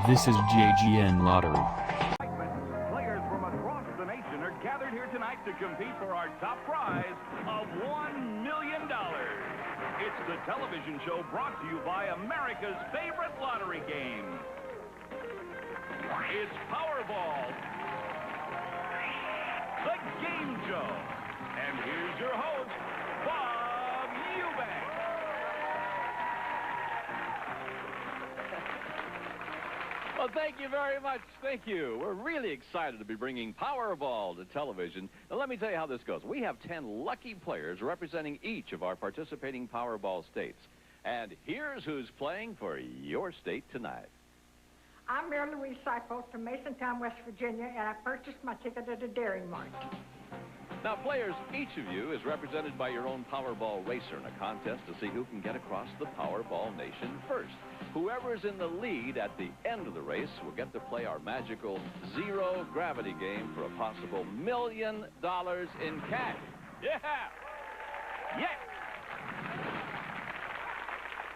This is JGN Lottery. Players from across the nation are gathered here tonight to compete for our top prize of $1 million. It's the television show brought to you by America's favorite lottery game. It's Powerball, the game show. And here's your host, Bob Eubank. Well, thank you very much. Thank you. We're really excited to be bringing Powerball to television. Now, let me tell you how this goes. We have 10 lucky players representing each of our participating Powerball states. And here's who's playing for your state tonight. I'm Mary Louise Seifel from Masontown, West Virginia, and I purchased my ticket at a Dairy Mart. Now, players, each of you is represented by your own Powerball racer in a contest to see who can get across the Powerball nation first. Whoever's in the lead at the end of the race will get to play our magical zero gravity game for a possible $1 million in cash. Yeah! Yeah!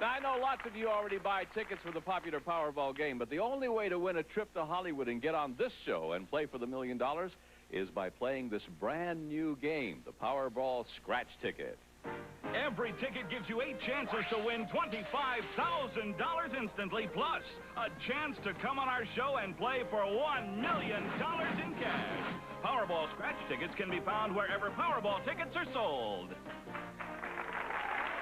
Now, I know lots of you already buy tickets for the popular Powerball game, but the only way to win a trip to Hollywood and get on this show and play for the $1 million is by playing this brand new game, the Powerball Scratch Ticket. Every ticket gives you 8 chances to win $25,000 instantly, plus a chance to come on our show and play for $1 million in cash. Powerball Scratch Tickets can be found wherever Powerball tickets are sold.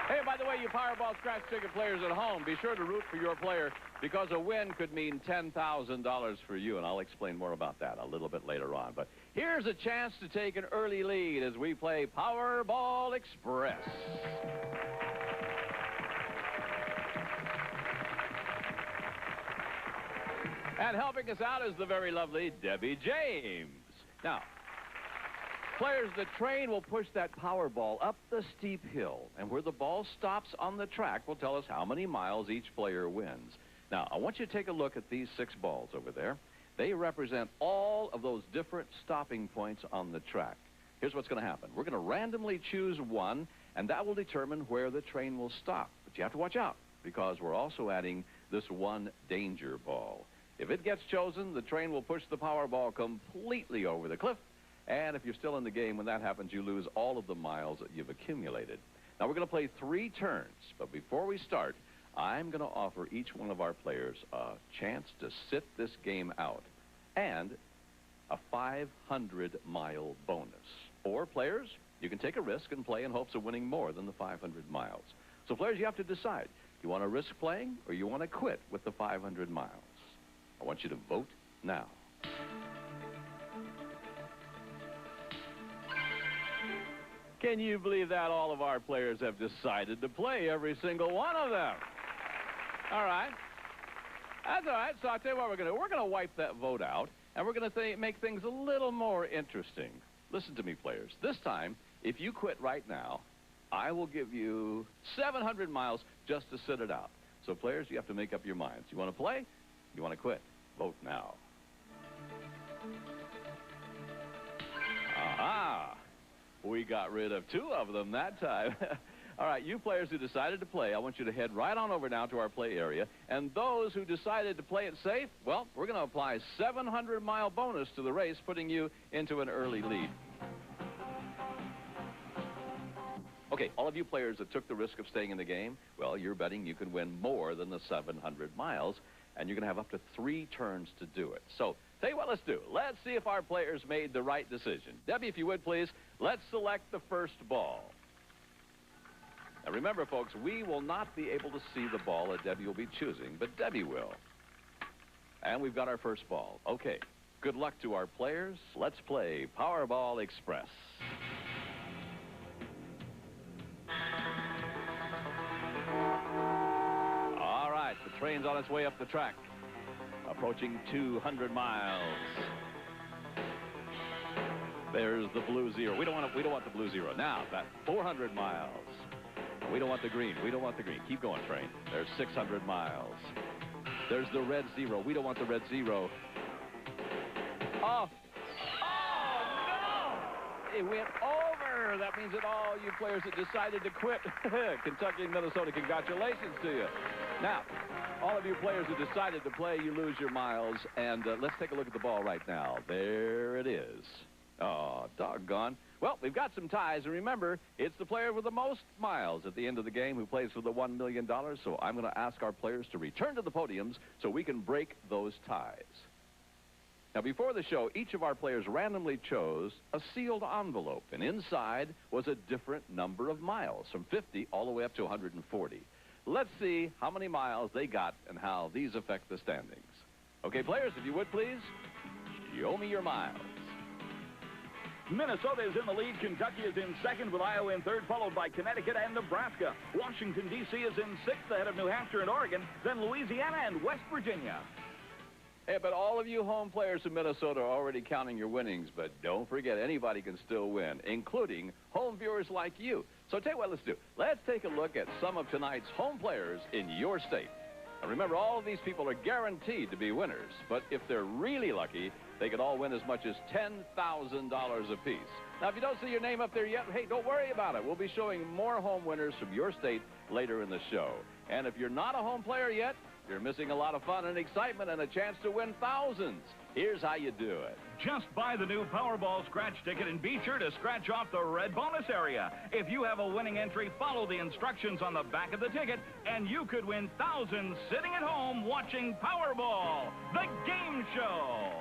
Hey, by the way, you Powerball Scratch Ticket players at home, be sure to root for your player because a win could mean $10,000 for you, and I'll explain more about that a little bit later on. But here's a chance to take an early lead as we play Powerball Express. And helping us out is the very lovely Debbie James. Now, players, the train will push that Powerball up the steep hill, and where the ball stops on the track will tell us how many miles each player wins. Now, I want you to take a look at these 6 balls over there. They represent all of those different stopping points on the track. Here's what's going to happen. We're going to randomly choose one, and that will determine where the train will stop. But you have to watch out, because we're also adding this one danger ball. If it gets chosen, the train will push the Powerball completely over the cliff. And if you're still in the game, when that happens, you lose all of the miles that you've accumulated. Now, we're going to play 3 turns. But before we start, I'm going to offer each one of our players a chance to sit this game out and a 500-mile bonus. Or, players, you can take a risk and play in hopes of winning more than the 500 miles. So, players, you have to decide. You want to risk playing or you want to quit with the 500 miles? I want you to vote now. Can you believe that all of our players have decided to play, every single one of them? All right. That's all right. So I'll tell you what we're going to do. We're going to wipe that vote out, and we're going to make things a little more interesting. Listen to me, players. This time, if you quit right now, I will give you 700 miles just to sit it out. So, players, you have to make up your minds. You want to play? You want to quit? Vote now. Aha! We got rid of 2 of them that time. All right, you players who decided to play, I want you to head right on over now to our play area. And those who decided to play it safe, well, we're going to apply a 700-mile bonus to the race, putting you into an early lead. Okay, all of you players that took the risk of staying in the game, well, you're betting you can win more than the 700 miles, and you're going to have up to 3 turns to do it. So, tell you what, let's do. Let's see if our players made the right decision. Debbie, if you would, please, let's select the first ball. Now, remember, folks, we will not be able to see the ball that Debbie will be choosing, but Debbie will. And we've got our first ball. Okay, good luck to our players. Let's play Powerball Express. All right, the train's on its way up the track. Approaching 200 miles. There's the blue 0. We don't want the blue 0. Now, that 400 miles. We don't want the green. We don't want the green. Keep going, train. There's 600 miles. There's the red 0. We don't want the red 0. Oh. Oh, no! It went over winner. That means that all you players that decided to quit, Kentucky and Minnesota, congratulations to you. Now, all of you players who decided to play, you lose your miles. And let's take a look at the ball right now. There it is. Oh, doggone. Well, we've got some ties, and remember, it's the player with the most miles at the end of the game who plays for the $1 million, so I'm going to ask our players to return to the podiums so we can break those ties. Now, before the show, each of our players randomly chose a sealed envelope, and inside was a different number of miles, from 50 all the way up to 140. Let's see how many miles they got and how these affect the standings. Okay, players, if you would, please, show me your miles. Minnesota is in the lead. Kentucky is in second with Iowa in third, followed by Connecticut and Nebraska. Washington, D.C. is in sixth ahead of New Hampshire and Oregon, then Louisiana and West Virginia. Hey, but all of you home players in Minnesota are already counting your winnings, but don't forget, anybody can still win, including home viewers like you. So tell you what, let's do. Let's take a look at some of tonight's home players in your state. Now, remember, all of these people are guaranteed to be winners, but if they're really lucky, they could all win as much as $10,000 apiece. Now, if you don't see your name up there yet, hey, don't worry about it. We'll be showing more home winners from your state later in the show. And if you're not a home player yet, you're missing a lot of fun and excitement and a chance to win thousands. Here's how you do it. Just buy the new Powerball scratch ticket and be sure to scratch off the red bonus area. If you have a winning entry, follow the instructions on the back of the ticket, and you could win thousands sitting at home watching Powerball, the game show.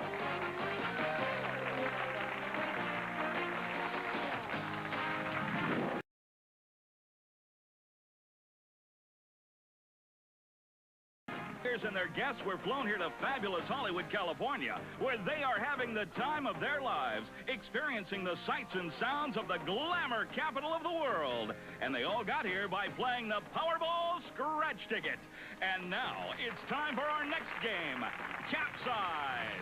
And their guests were flown here to fabulous Hollywood, California, where they are having the time of their lives, experiencing the sights and sounds of the glamour capital of the world. And they all got here by playing the Powerball scratch ticket. And now it's time for our next game, Capsize.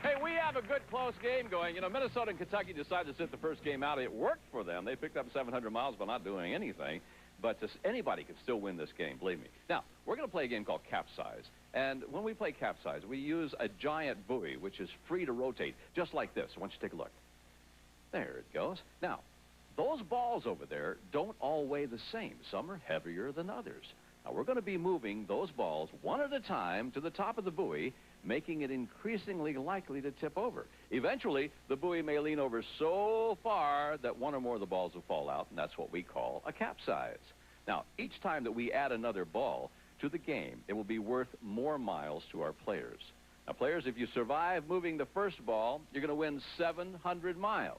Hey, we have a good close game going. You know, Minnesota and Kentucky decided to sit the first game out. It worked for them. They picked up 700 miles by not doing anything. But anybody can still win this game, believe me. Now, we're going to play a game called Capsize. And when we play Capsize, we use a giant buoy, which is free to rotate, just like this. Why don't you take a look? There it goes. Now, those balls over there don't all weigh the same. Some are heavier than others. Now, we're going to be moving those balls one at a time to the top of the buoy, making it increasingly likely to tip over. Eventually, the buoy may lean over so far that one or more of the balls will fall out, and that's what we call a capsize. Now, each time that we add another ball to the game, it will be worth more miles to our players. Now, players, if you survive moving the first ball, you're going to win 700 miles.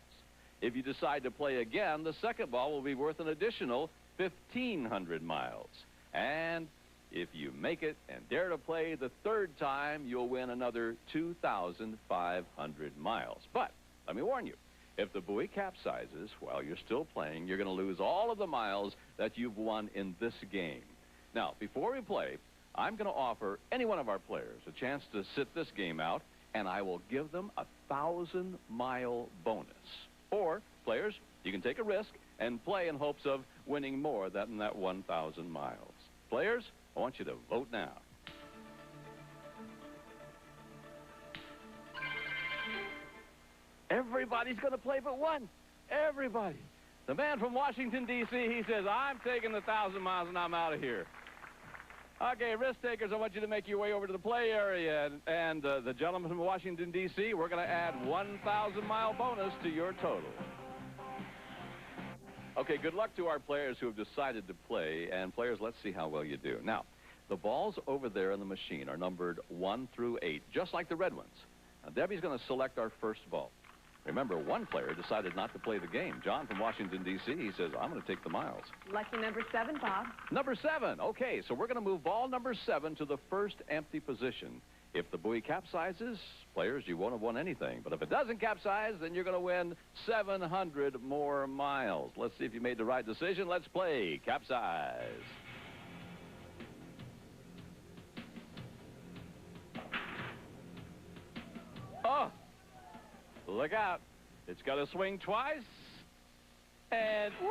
If you decide to play again, the second ball will be worth an additional 1,500 miles. And if you make it and dare to play the third time, you'll win another 2,500 miles. But let me warn you, if the buoy capsizes while you're still playing, you're going to lose all of the miles that you've won in this game. Now, before we play, I'm going to offer any one of our players a chance to sit this game out, and I will give them a 1,000-mile bonus. Or, players, you can take a risk and play in hopes of winning more than that 1,000 miles. Players, I want you to vote now. Everybody's going to play but one. Everybody. The man from Washington, D.C., he says, I'm taking the 1,000 miles and I'm out of here. Okay, risk takers, I want you to make your way over to the play area. And the gentleman from Washington, D.C., we're going to add 1,000-mile bonus to your total. Okay, good luck to our players who have decided to play. And players, let's see how well you do. Now, the balls over there in the machine are numbered 1 through 8, just like the red ones. Now, Debbie's going to select our first ball. Remember, one player decided not to play the game. John from Washington, D.C., he says, I'm going to take the miles. Lucky number 7, Bob. Number 7. Okay, so we're going to move ball number 7 to the first empty position. If the buoy capsizes, players, you won't have won anything. But if it doesn't capsize, then you're going to win 700 more miles. Let's see if you made the right decision. Let's play Capsize. Oh, look out. It's got to swing twice. And, woo!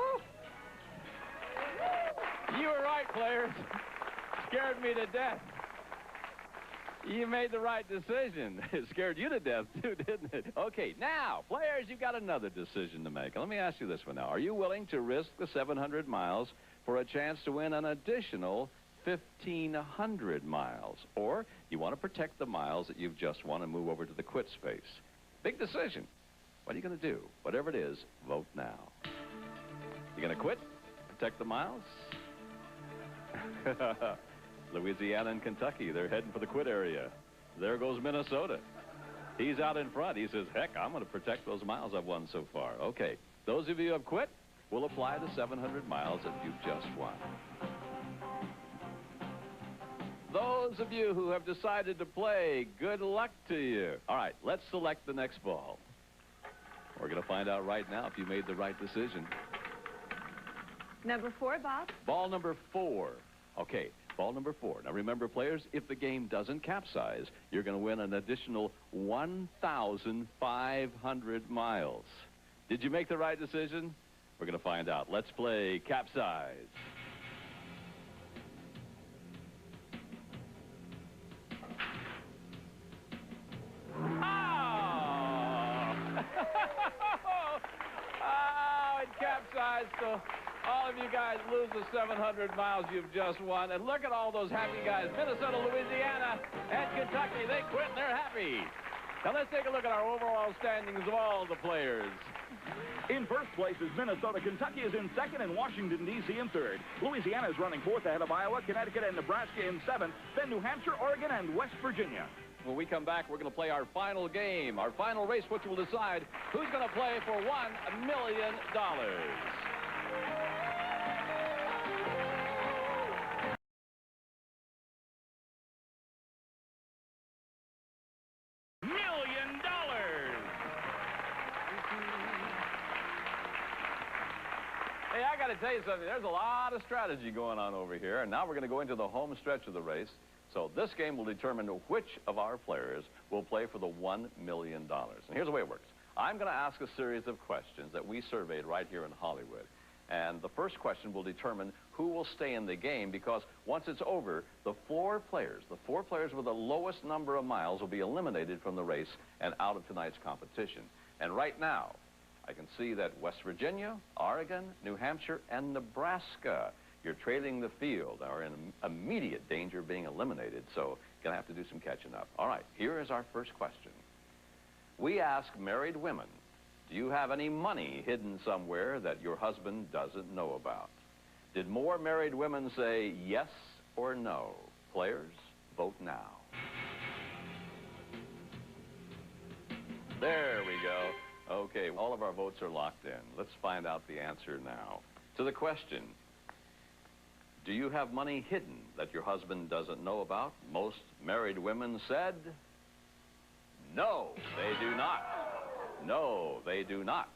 You were right, players. Scared me to death. You made the right decision. It scared you to death, too, didn't it? Okay, now, players, you've got another decision to make. Let me ask you this one now. Are you willing to risk the 700 miles for a chance to win an additional 1,500 miles? Or you want to protect the miles that you've just won and move over to the quit space? Big decision. What are you going to do? Whatever it is, vote now. You going to quit? Protect the miles? Louisiana and Kentucky, they're heading for the quit area. There goes Minnesota. He's out in front. He says, heck, I'm going to protect those miles I've won so far. Okay, those of you who have quit will apply the 700 miles that you've just won. Those of you who have decided to play, good luck to you. All right, let's select the next ball. We're going to find out right now if you made the right decision. Number 4, Bob. Ball number 4. Okay, ball number 4. Now remember, players, if the game doesn't capsize, you're going to win an additional 1,500 miles. Did you make the right decision? We're going to find out. Let's play Capsize. Capsize, so all of you guys lose the 700 miles you've just won. And look at all those happy guys. Minnesota, Louisiana, and Kentucky, they quit and they're happy. Now let's take a look at our overall standings of all the players. In first place is Minnesota. Kentucky is in second, and Washington, D.C. in third. Louisiana is running fourth ahead of Iowa, Connecticut, and Nebraska in seventh. Then New Hampshire, Oregon, and West Virginia. When we come back, we're going to play our final game, our final race, which will decide who's going to play for $1 million. Hey, I got to tell you something. There's a lot of strategy going on over here, and now we're going to go into the home stretch of the race. So this game will determine which of our players will play for the $1 million. And here's the way it works. I'm going to ask a series of questions that we surveyed right here in Hollywood. And the first question will determine who will stay in the game, because once it's over, the four players with the lowest number of miles will be eliminated from the race and out of tonight's competition. And right now, I can see that West Virginia, Oregon, New Hampshire, and Nebraska, you're trailing the field, are in immediate danger of being eliminated, so you're going to have to do some catching up. All right, here is our first question. We ask married women, do you have any money hidden somewhere that your husband doesn't know about? Did more married women say yes or no? Players, vote now. There we go. Okay, all of our votes are locked in. Let's find out the answer now. To the question, do you have money hidden that your husband doesn't know about? Most married women said, no, they do not. No, they do not.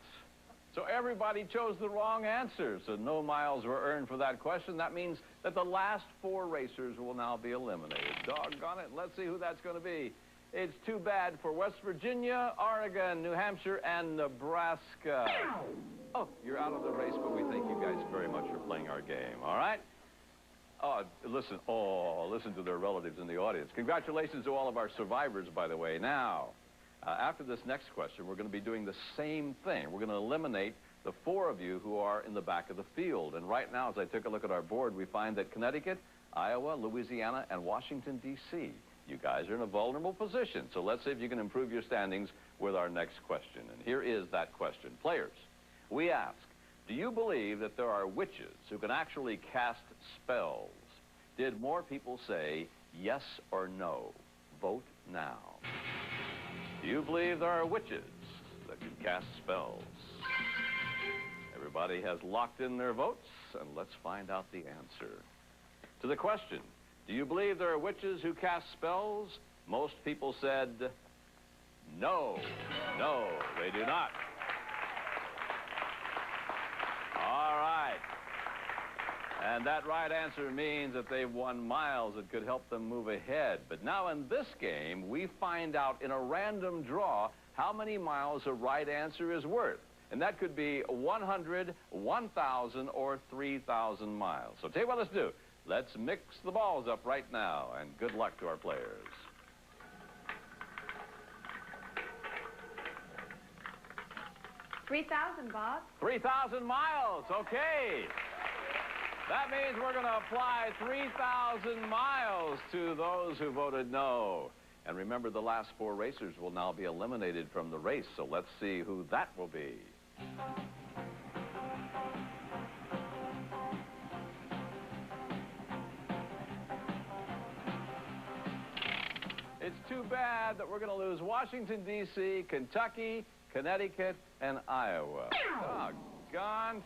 So everybody chose the wrong answer, so no miles were earned for that question. That means that the last four racers will now be eliminated. Doggone it, let's see who that's going to be. It's too bad for West Virginia, Oregon, New Hampshire, and Nebraska. Oh, you're out of the race, but we thank you guys very much for playing our game, all right? Listen to their relatives in the audience. Congratulations to all of our survivors, by the way. Now, after this next question, we're going to be doing the same thing. We're going to eliminate the four of you who are in the back of the field. And right now, as I took a look at our board, we find that Connecticut, Iowa, Louisiana, and Washington, D.C., you guys are in a vulnerable position. So let's see if you can improve your standings with our next question. And here is that question. Players, we ask, do you believe that there are witches who can actually cast spells? Did more people say yes or no? Vote now. Do you believe there are witches that can cast spells? Everybody has locked in their votes, and let's find out the answer. To the question, do you believe there are witches who cast spells? Most people said no. No, they do not. All right. And that right answer means that they've won miles that could help them move ahead. But now in this game, we find out in a random draw how many miles a right answer is worth. And that could be 100, 1,000, or 3,000 miles. So tell you what let's do. Let's mix the balls up right now, and good luck to our players. 3,000, Bob. 3,000 miles, okay. That means we're going to apply 3,000 miles to those who voted no. And remember, the last 4 racers will now be eliminated from the race, so let's see who that will be. It's too bad that we're going to lose Washington, D.C., Kentucky, Connecticut, and Iowa. Doggone.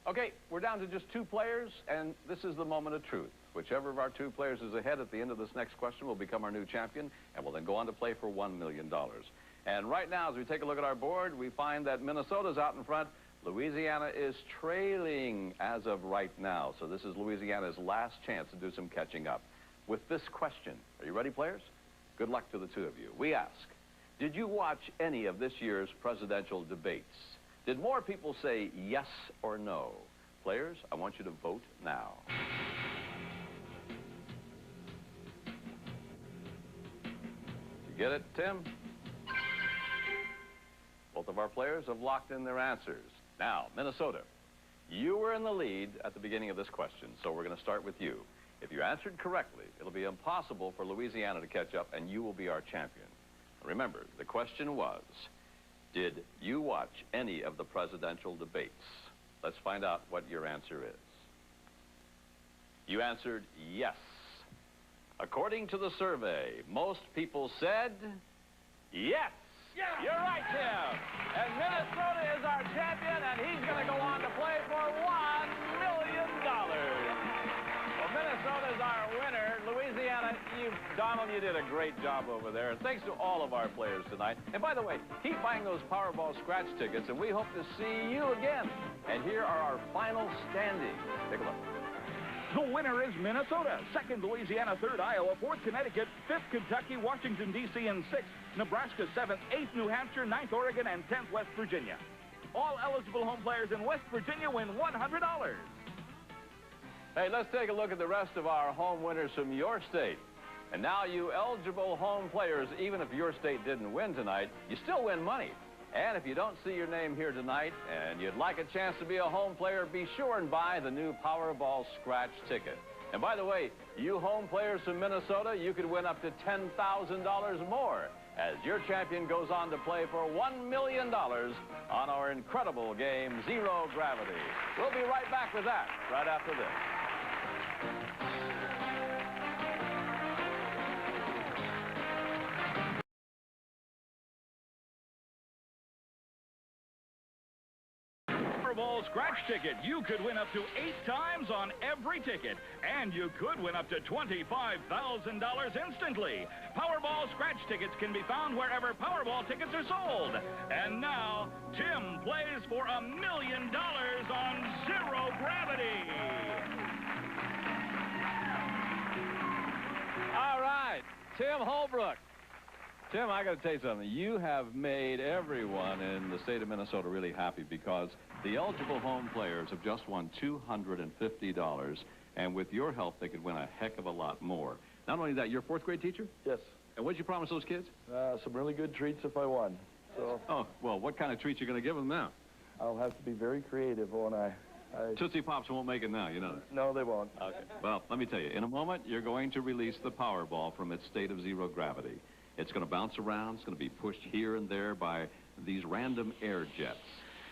Okay, we're down to just 2 players, and this is the moment of truth. Whichever of our 2 players is ahead at the end of this next question will become our new champion, and will then go on to play for $1 million. And right now, as we take a look at our board, we find that Minnesota's out in front. Louisiana is trailing as of right now. So this is Louisiana's last chance to do some catching up. With this question, are you ready, players? Good luck to the 2 of you. We ask, did you watch any of this year's presidential debates? Did more people say yes or no? Players, I want you to vote now. You get it, Tim? Both of our players have locked in their answers. Now, Minnesota, you were in the lead at the beginning of this question, so we're going to start with you. If you answered correctly, it'll be impossible for Louisiana to catch up, and you will be our champion. Remember, the question was, did you watch any of the presidential debates? Let's find out what your answer is. You answered yes. According to the survey, most people said yes. Yeah. You're right, Tim. And Minnesota is our champion, and he's going to go on to play for $1 million. Well, Minnesota is our winner. Louisiana, Donald, you did a great job over there. And thanks to all of our players tonight. And by the way, keep buying those Powerball scratch tickets, and we hope to see you again. And here are our final standings. Take a look. The winner is Minnesota, 2nd Louisiana, 3rd Iowa, 4th Connecticut, 5th Kentucky, Washington, D.C., and 6th Nebraska, 7th, 8th New Hampshire, 9th Oregon, and 10th West Virginia. All eligible home players in West Virginia win $100. Hey, let's take a look at the rest of our home winners from your state. And now, you eligible home players, even if your state didn't win tonight, you still win money. And if you don't see your name here tonight and you'd like a chance to be a home player, be sure and buy the new Powerball scratch ticket. And by the way, you home players from Minnesota, you could win up to $10,000 more as your champion goes on to play for $1 million on our incredible game, Zero Gravity. We'll be right back with that right after this. Powerball scratch ticket. You could win up to 8 times on every ticket, and you could win up to $25,000 instantly. Powerball scratch tickets can be found wherever Powerball tickets are sold. And now, Tim plays for $1 million on Zero Gravity. All right, Tim Holbrook. Tim, I got to tell you something. You have made everyone in the state of Minnesota really happy because the eligible home players have just won $250, and with your help, they could win a heck of a lot more. Not only that, you're a 4th grade teacher? Yes. And what did you promise those kids? Some really good treats if I won. So Oh, well, what kind of treats are you going to give them now? I'll have to be very creative, won't I? Tootsie Pops won't make it now, you know that. No, they won't. Okay. Well, let me tell you, in a moment, you're going to release the Powerball from its state of zero gravity. It's going to bounce around. It's going to be pushed here and there by these random air jets.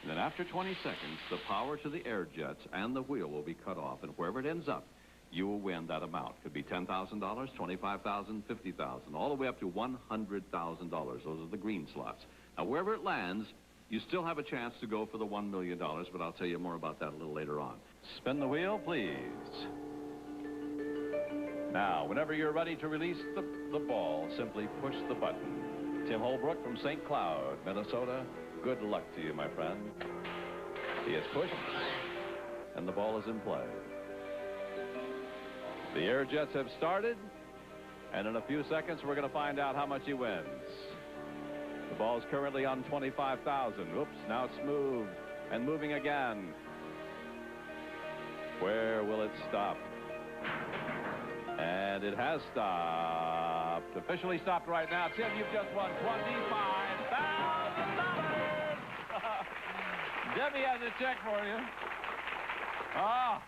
And then after 20 seconds, the power to the air jets and the wheel will be cut off. And wherever it ends up, you will win that amount. Could be $10,000, $25,000, $50,000, all the way up to $100,000. Those are the green slots. Now, wherever it lands, you still have a chance to go for the $1 million, but I'll tell you more about that a little later on. Spin the wheel, please. Now, whenever you're ready to release the ball, simply push the button. Tim Holbrook from St. Cloud, Minnesota, good luck to you, my friend. He is pushed, and the ball is in play. The air jets have started, and in a few seconds, we're going to find out how much he wins. The ball is currently on 25,000. Oops, now it's moved, and moving again. Where will it stop? And it has stopped. Officially stopped right now. Tim, you've just won $25,000. Debbie has a check for you. Ah.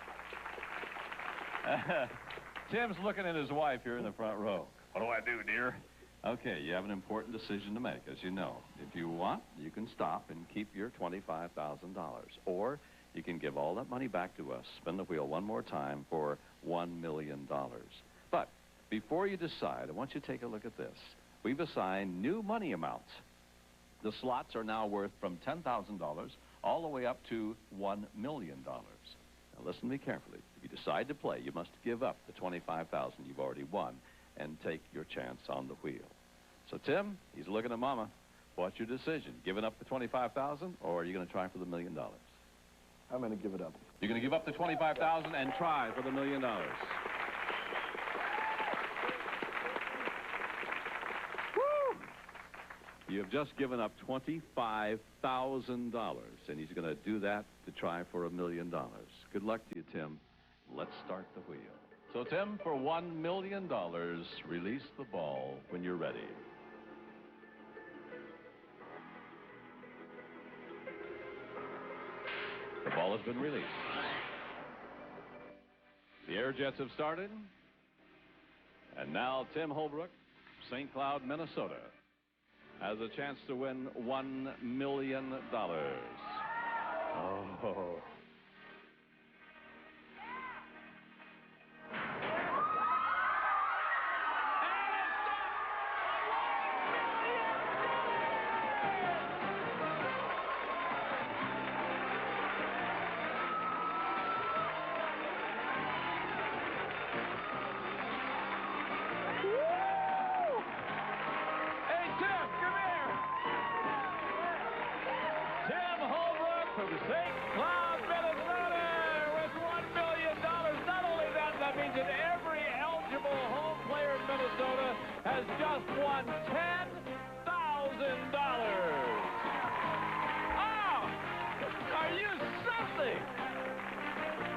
Tim's looking at his wife here in the front row. What do I do, dear? Okay, you have an important decision to make, as you know. If you want, you can stop and keep your $25,000. Or you can give all that money back to us. Spin the wheel one more time for $1 million. But before you decide, I want you to take a look at this. We've assigned new money amounts. The slots are now worth from $10,000 all the way up to $1 million. Now listen to me carefully. If you decide to play, you must give up the $25,000 you've already won and take your chance on the wheel. So Tim, he's looking at Mama. What's your decision? Giving up the $25,000, or are you going to try for the $1 million? I'm going to give it up. You're going to give up the $25,000 and try for the $1 million. Woo! You have just given up $25,000, and he's going to do that to try for $1 million. Good luck to you, Tim. Let's start the wheel. So, Tim, for $1 million, release the ball when you're ready. The ball has been released. The Air Jets have started. And now Tim Holbrook, St. Cloud, Minnesota, has a chance to win $1 million. Oh. From St. Cloud, Minnesota, with $1 million. Not only that, that means that every eligible home player in Minnesota has just won $10,000. Oh, are you something?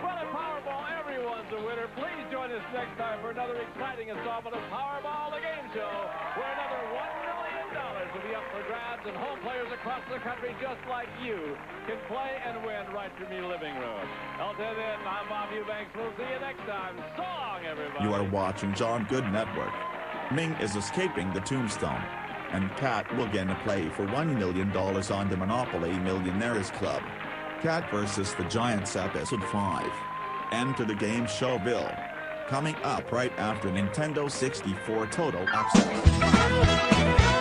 Well, at Powerball, everyone's a winner. Please join us next time for another exciting installment of Powerball, the game show, where another $1 million will be up for grabs, and home players across the country just like you can play and win right from your living room. Until then, I'm Bob Eubanks. We'll see you next time. So long, everybody. You are watching John Good Network. Ming is escaping the tombstone, and Cat will again play for $1 million on the Monopoly Millionaires Club. Cat versus the Giants, Episode 5. Enter the game show bill. Coming up right after Nintendo 64 Total Access.